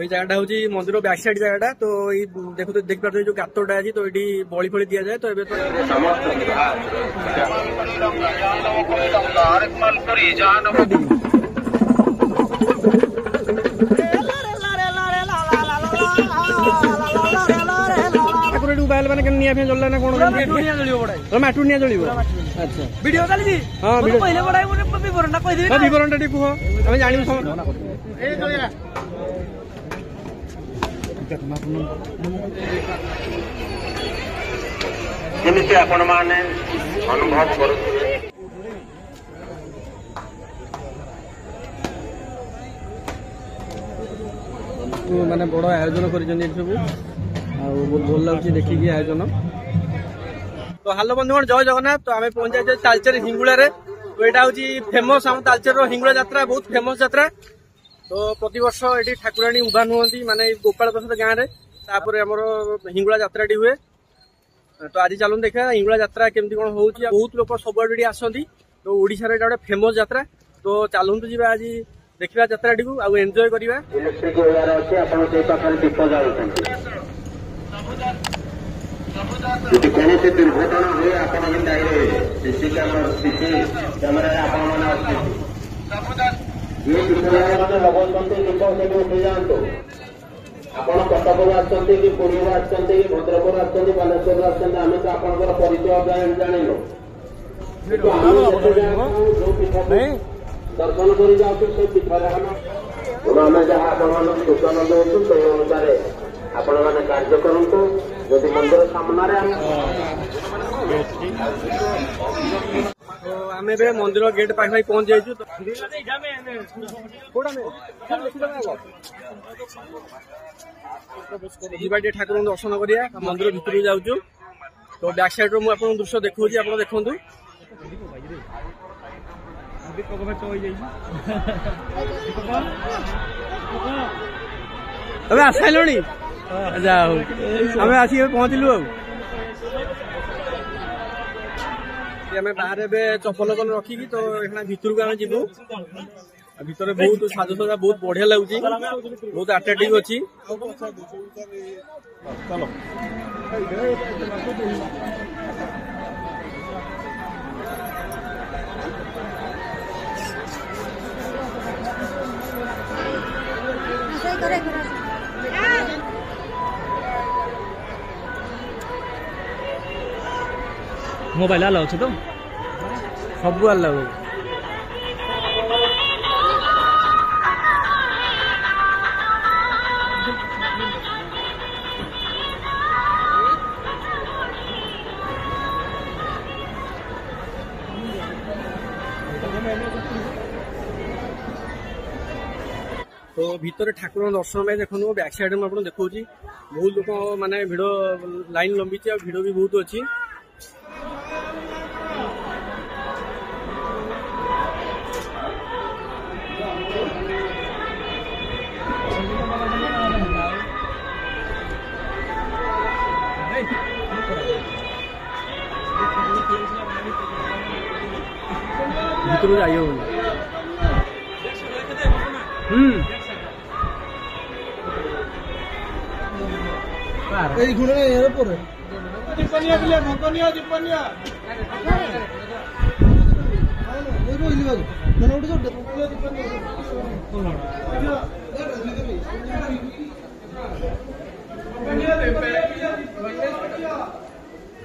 तो ये जगह हूँ मंदिर बैक साइड जगह तो ये देख पारे जो गातटा अच्छी तो ये बलि फली दि जाए तो मोबाइल मैंने निया जल्ला ना कौन माटू निया जल अच्छा वीडियो चली हाँ विवरण टी कह आम जानू ଯେମିତି ଆପଣମାନେ ଅନୁଭବ କରୁଥିବେ ମାନେ ବଡ ଆୟୋଜନ କରିଛନ୍ତି ଏଠି ସବୁ ଆଉ ବହୁତ ଭଲ ଲାଗୁଛି ଦେଖିକି ଆୟୋଜନ। ତ ହ୍ୟାଲୋ ବନ୍ଧୁଗଣ ଜୟ ଜଗନ୍ନାଥ। ତ ଆମେ ପହଞ୍ଚି ଯାଇଛେ ତାଳଚେର ହିଙ୍ଗୁଳାରେ। ତ ଏଇଟା ହଉଛି ଫେମସ ଆମ ତାଳଚେରର ହିଙ୍ଗୁଳା ଯାତ୍ରା ବହୁତ ଫେମସ ଯାତ୍ରା। ତ ପ୍ରତିବର୍ଷ ଏଠି ଠାକୁରାଣୀ ଉଭାନ ହୁଅନ୍ତି ମାନେ ଗୋପାଳ ପ୍ରସାଦ ଗାଁରେ ତାପରେ ଆମର ହିଙ୍ଗୁଳା ଯାତ୍ରାଟି ହୁଏ। तो आज चलू देखा हिंगुला यात्रा केमती कौन हो बहुत लोग सबुआड़ ये आसती तो ओडिशार एटा गोटे फेमस यात्रा तो चलतु जी आज देखा यात्रा टी आउ एंजॉय करवा। दुर्घटना हुए ଆପଣ କଟକରୁ ଆସୁଛନ୍ତି କି ପୁରୀରୁ ଆସୁଛନ୍ତି କି ଭଦ୍ରକରୁ ଆସୁଛନ୍ତି ବାଲେଶ୍ୱରରୁ ଆସୁଛନ୍ତି ଆମେ ତ ଆପଣଙ୍କର ପରିଚୟ ଜାଣିନୁ ଯୋଉ ପୀଠକୁ ଦର୍ଶନ କରି ଯାଉଛୁ ସେ ପୀଠରେ ଆମେ ଯାହା ଆପଣମାନଙ୍କୁ ସୂଚନା ଦେଉଛୁ ସେଇ ଅନୁସାରେ ଆପଣମାନେ କାର୍ଯ୍ୟ କରନ୍ତୁ। ଯଦି ମନ୍ଦିର ସାମ୍ନାରେ तो आम मंदिर गेट पाखे पहुंच जाइए ठाकुर दर्शन करिया मंदिर भितर जाऊँ तो बैक साइड रो मुझे दृश्य देखा आप देखु आसाइल जाओ आम आसिक पहुंचलु आम बाहर चपल कल रखिकी तो भितर को आम जीवु भितर बहुत साजसजा बहुत बढ़िया लगुच बहुत अट्राक्टिव अच्छी। मोबाइल आला अच्छे तो सब आला तो भितर ठाकुर दर्शन में देखो बैक साइड में आपको देखा बहुत लोग माने भिड़ लाइन लंबी भिड़ भी बहुत अच्छी। भितर जाइए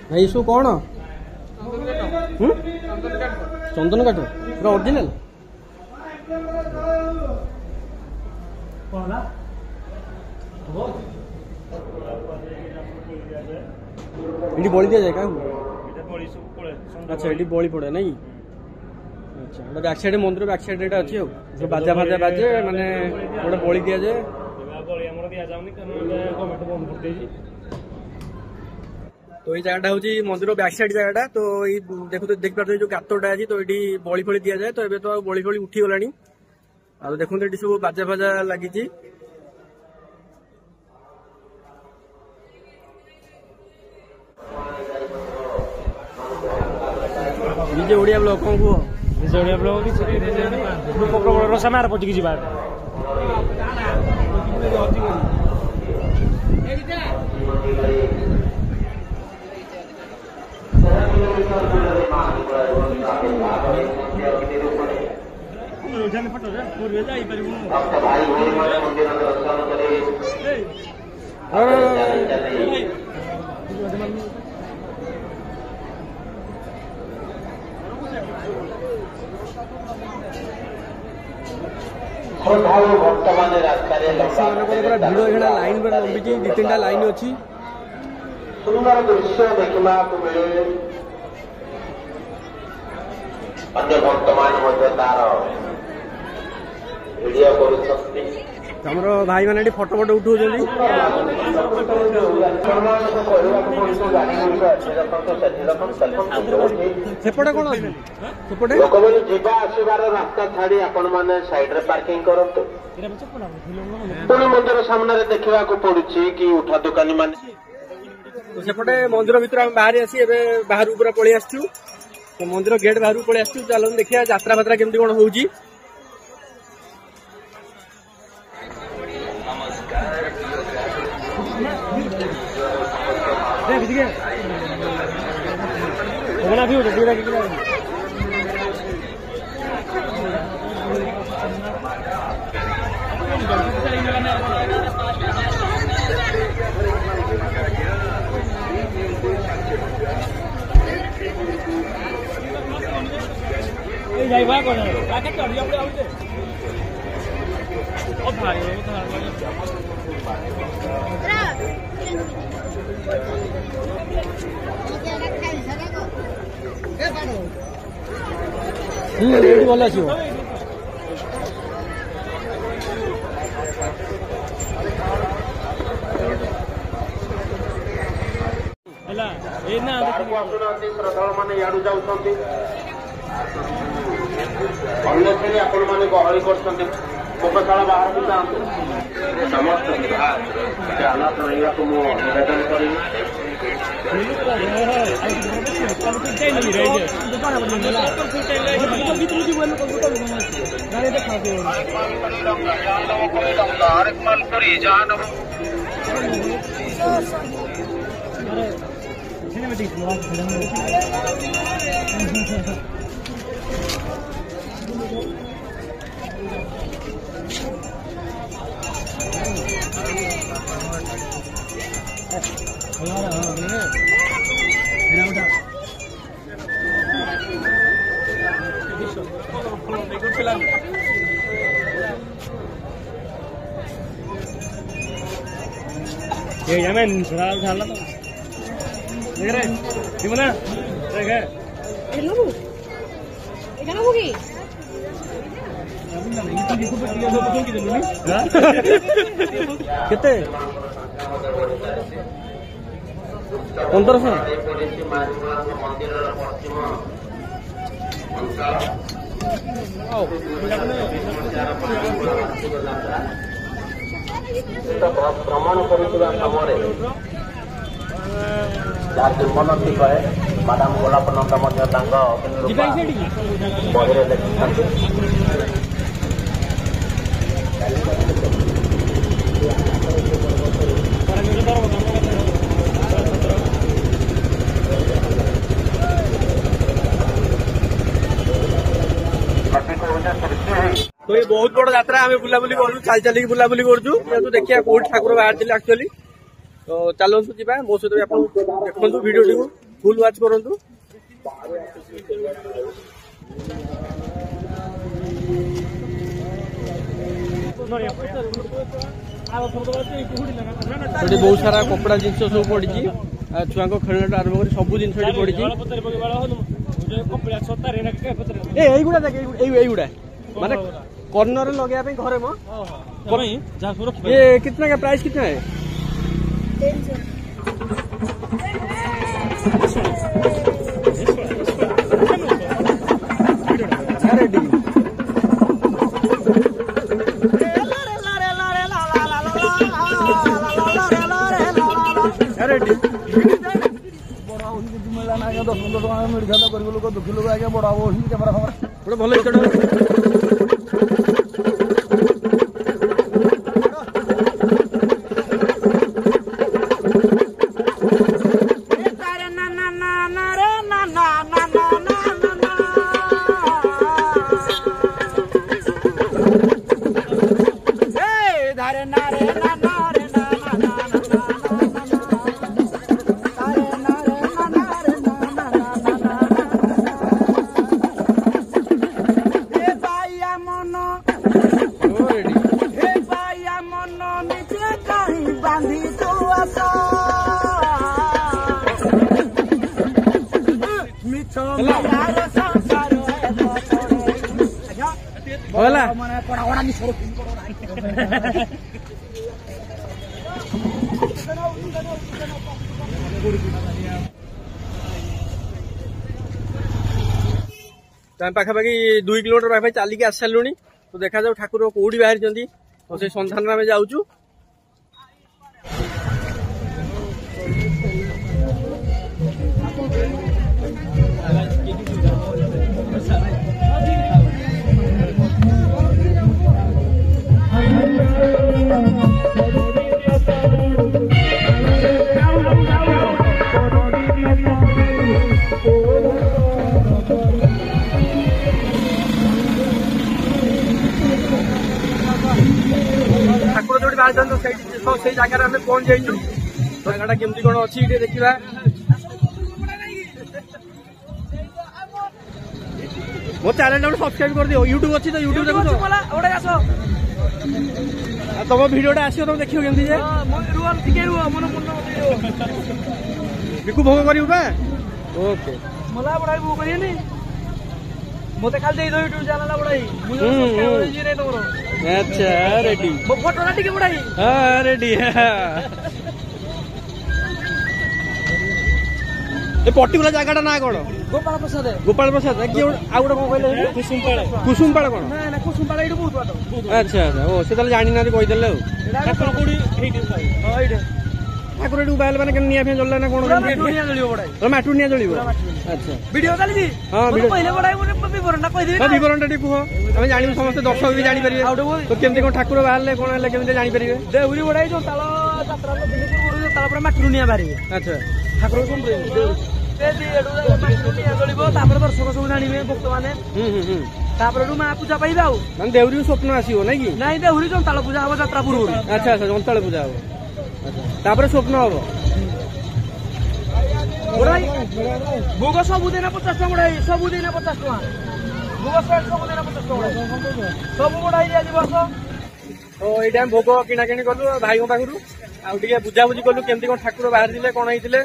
भाई सब कौन चंदन काठ पूरा ओरिजिनल ये बलि दिया जाए क्या? अच्छा ये बलि पड़े नहीं। अच्छा बैक साइड मंदिर बैक साइड एटा अच्छी जो बाजा फाजा बाजे माने गोटे बलि दिया जाए तो ये जगह हूँ मंदिर बैक साइड जगह तो ये देख पारे जो गातटा अच्छी तो ये बलि फली दि जाए तो ये तो बलि फली उठी गला देखो ये सब बाजा फाजा लगी निजे ओडिया ब्लॉग कौन कह निजे ओडिया ब्लॉग रसा मार पटिकी ଭିଡ଼ ଲାଇନ୍ ଲମ୍ବିଛି 2-3ଟା ଲାଇନ୍ ଅଛି। ସୁନ୍ଦର ଦୃଶ୍ୟ ଦେଖିବାକୁ ମିଳେ। ଅନ୍ୟ ଭକ୍ତମାନେ ମଧ୍ୟ ତାର ଭିଡିଓ କରୁଛନ୍ତି। ଆମର ଭାଇମାନେ ଏଠି ଫଟୋ ଉଠଉଛନ୍ତି। ସେପଟେ କଣ ଅଛି? ସେପଟେ ଲୋକମାନେ ଯିବା ଆସିବାର ରାସ୍ତା ଛାଡି ଆପଣମାନେ ସାଇଡରେ ପାର୍କିଂ କରନ୍ତୁ। ପୁଣି ମନ୍ଦିର ସାମ୍ନାରେ ଦେଖିବାକୁ ପଡୁଛି କି ଉଠା ଦୋକାନୀ ମାନେ। ସେପଟେ ମନ୍ଦିର ଭିତରେ ଆମେ ବାହାରି ଆସି ଏବେ ବାହାରକୁ ପୁରା ପଳେଇ ଆସିଛୁ। ମନ୍ଦିର ଗେଟ୍ ବାହାରକୁ ପଳେଇ ଆସିଛୁ। ଚାଲନ୍ତୁ ଦେଖିବା ଯାତ୍ରା ଫାତ୍ରା କେମିତି କଣ ହଉଛି। ଭଲ ଆସିବ। ଆସୁନାହାନ୍ତି ଶ୍ରଦ୍ଧାଳୁ ମାନେ ଇଆଡୁ ଯାଉଛନ୍ତି। ଅନ୍ୟଶ୍ରେଣୀ ଆପଣମାନେ ଗହଳି କରୁଛନ୍ତି। ପୋକଶାଳ ବାହାରକୁ ଯାଆନ୍ତୁ। ସମସ୍ତ ଧ୍ୟାନ ରହିବାକୁ ମୁଁ ନିବେଦନ କରିବି। ये यामें सुनार झाला तो देख रहे किमना देख है एलोबु एखाने बुकी केते 1500 ଭ୍ରମଣ କରୁଥିବା ସମୟରେ ଯାହା କିମ୍ବଦନ୍ତୀ କହେ ମ୍ୟାଡାମ ଗୋଲାପ ନନ୍ଦ ମଧ୍ୟ ତାଙ୍କ ବହିରେ ଲେଖିଛନ୍ତି। तो ये बहुत बड़ यात्रा आम बुलाबुली करूँ चल चलिक बुलाबुली करूँ देखिए कौट ठाकुर बाहर थे एक्चुअली तो चलतु जा मो सहित आप देखु भिडियो टी फुल वाच करूँ। बहुत सारा कपड़ा जिन सब पड़ी छुआ खेलना आरंभ कर सब जिन पड़ी गुड़ा माने कॉर्नर लगे घरे मो ये कितना का प्राइस कितना है? 10-15 ଟଙ୍କା ମିଳିଥାନ୍ତା ଗରିବ ଲୋକ ଦୁଃଖୀ ଲୋକ ଆଜ୍ଞା ବଡ ହବ କ୍ୟାମେରା ଗୋଟେ ଭଲ होला पाखापाखि 2 किलोमीटर पाखापाखि चलिक आसी सारू तो देखा जाऊ ठाकुर कौटी बाहरी तो से सन्धान आम जाऊँ ठाकुर जो बाहर से जगह आम पहुंच जाइए जगह केमती कौन अच्छी देखा मो चैनल सब्सक्राइब कर दियो यूट्यूब अच्छी तो यूट्यूब देखो तुम वीडियो आसो तुम देखियो केमती जे बिकु भोग करू बा ओके मला बड़ाई भोग करिए मते खाली दे दो यूट्यूब चैनल बड़ाई मुझे सब्सक्राइब जी रे तोरो अच्छा रेडी मो फोटो ना टिके बड़ाई हां रेडी ए पर्टिकुलर जगह ना कोन गोपाल प्रसाद गोपाल प्रसाद कि आ गुडा कोन कहले कुसुमपाड़ा कोन ना ना कुसुमपाड़ा इडो बहुत बात अच्छा अच्छा ओ से तले जानि ना कहि देले ठाकुर कोडी हेइटे हां इडे ठाकुर एडू बाइल माने निया फे जल्ला ना कोन दुनिया जलियो बड़ाई तो माटू निया जलिबो अच्छा वीडियो चली जी हां वीडियो पहिले बड़ाई मोरे विवरण ना कहि देबे हां विवरण टी कुहो हम जानि समस्त दर्शक भी जानि परिबे तो केमते कोन ठाकुर बाहरले कोन हले केमते जानि परिबे देउरी बड़ाई जो ताला यात्रा लो दिन पूर्व जो ताला पर माटू निया बारी अच्छा ठाकुर कोन ते दी एडू माटू निया जलिबो तापर दर्शक सब जानिबे भक्त माने तापर मा पूजा पाइबे आ मान देउरी स्वप्न आसीबो नै कि नाही देउरी जो ताला पूजा हो यात्रा पूर्व अच्छा अच्छा जंताळ पूजा हो अच्छा तापर स्वप्न हो बड़ाई भोग सबुदिन 50 टका बड़ाई सबुदिन 50 टका भोग सबुदिन 50 टका सब बड़ाई आज वर्ष तो ये भोग किना किणी कलु भाई पाखु आगे बुझाबुझी कलु केमती कौन ठाकुर बाहर कौन होते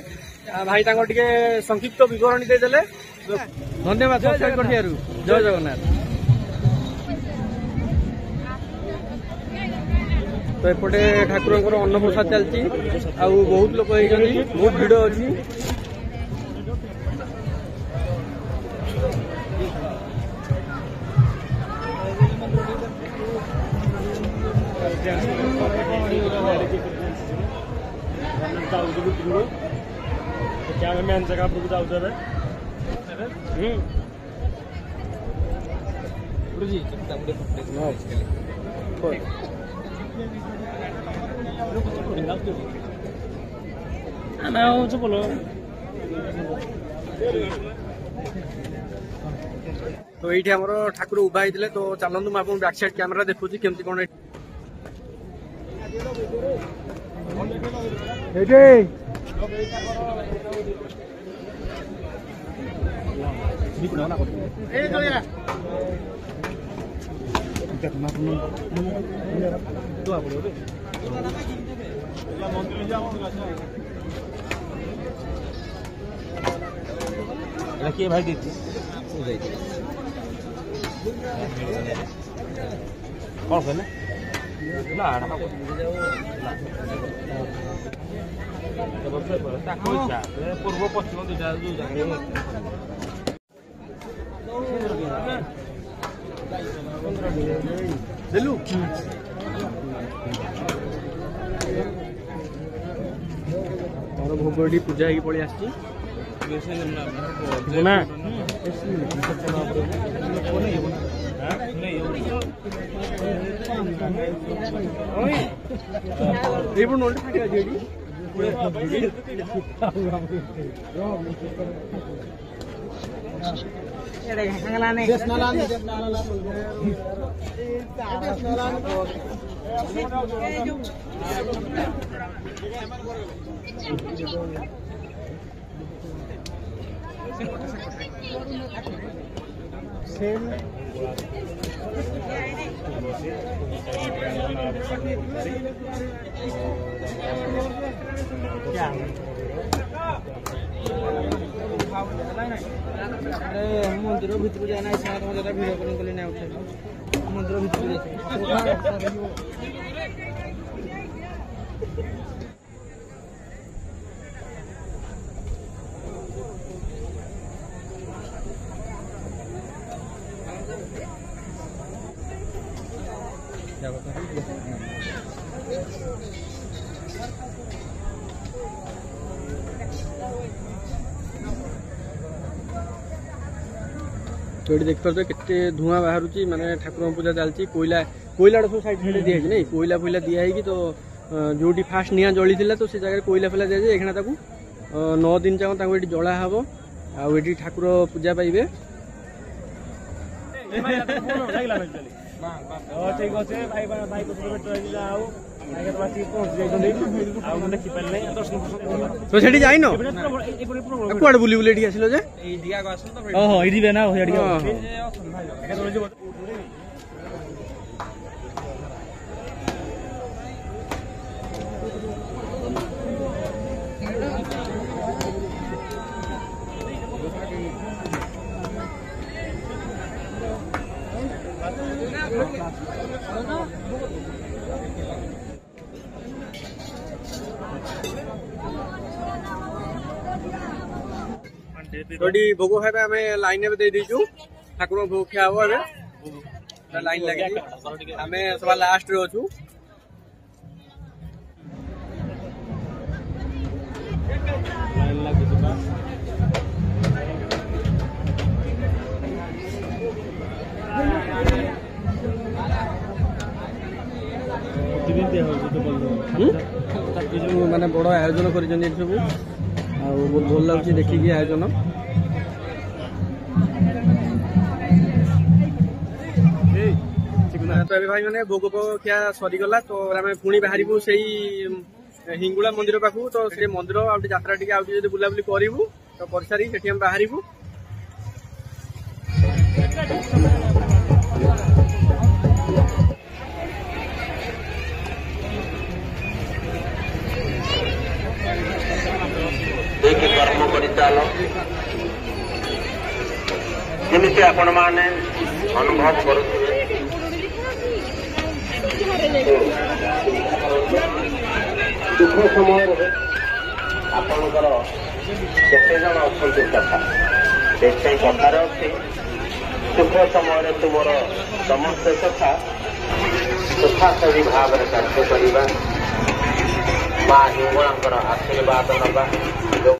भाई टे संक्षिप्त विवरणी देदेले धन्यवाद सब्सक्राइब कर जय जगन्नाथ तो एपटे ठाकुर अन्न प्रसाद चलती बहुत लोक बहुत भिड़ अच्छी क्या मैं जगह पर जाऊ बोलो तो ये ठाकुर उभा होते तो चलतु मुझे बैक साइड कैमेरा देखुची केमती कौन भाई देखिए कौन कहना पूर्व पश्चिम दुटा देलु तार भोग पूजा हो पड़े आस क्या मंदिर भितर जाना भिडियो कॉलिंग कली ना उठे मंदिर भितर तो ये देख पारे केते धुआं बाहर माने ठाकुर पूजा चलती कोईला कोईला सब साइड साइड दिया नहीं कोईला फैला दिया है तो जो फास्ट निआ जली तो से जगह कोईला फैला दिया जाए एखना 9 दिन जाक जला हम आठी ठाकुर पूजा पाइबे ठीक अच्छे भाई भाई तो से जाइन कौन बुली बुले आसल जे भोग खाଇବା आम लाइन देचु ठाकुर भोग खिया हम लाइन लगे आम सब लास्ट रे अच्छु माने बड़ आयोजन कर सब बहुत भल लगे देखिकी आयोजन तो ये भाई मैंने भोग खिया सरीगला तो आम पुणी बाहर से हिंगुला मंदिर पाखु तो से मंदिर आउट यात्रा टी आउट बुलाबुली करूँ तो कर सारी से बाहर कर्म कर चल जमी आपण मैंने अनुभव करुवे दुख समय आपणकर केते जन अच्छा कथा से कथार अच्छे सुख समय तुमर समस्त कथा यथाशैली भाव कार्य करवा माँ हिंगुला आशीर्वाद नवा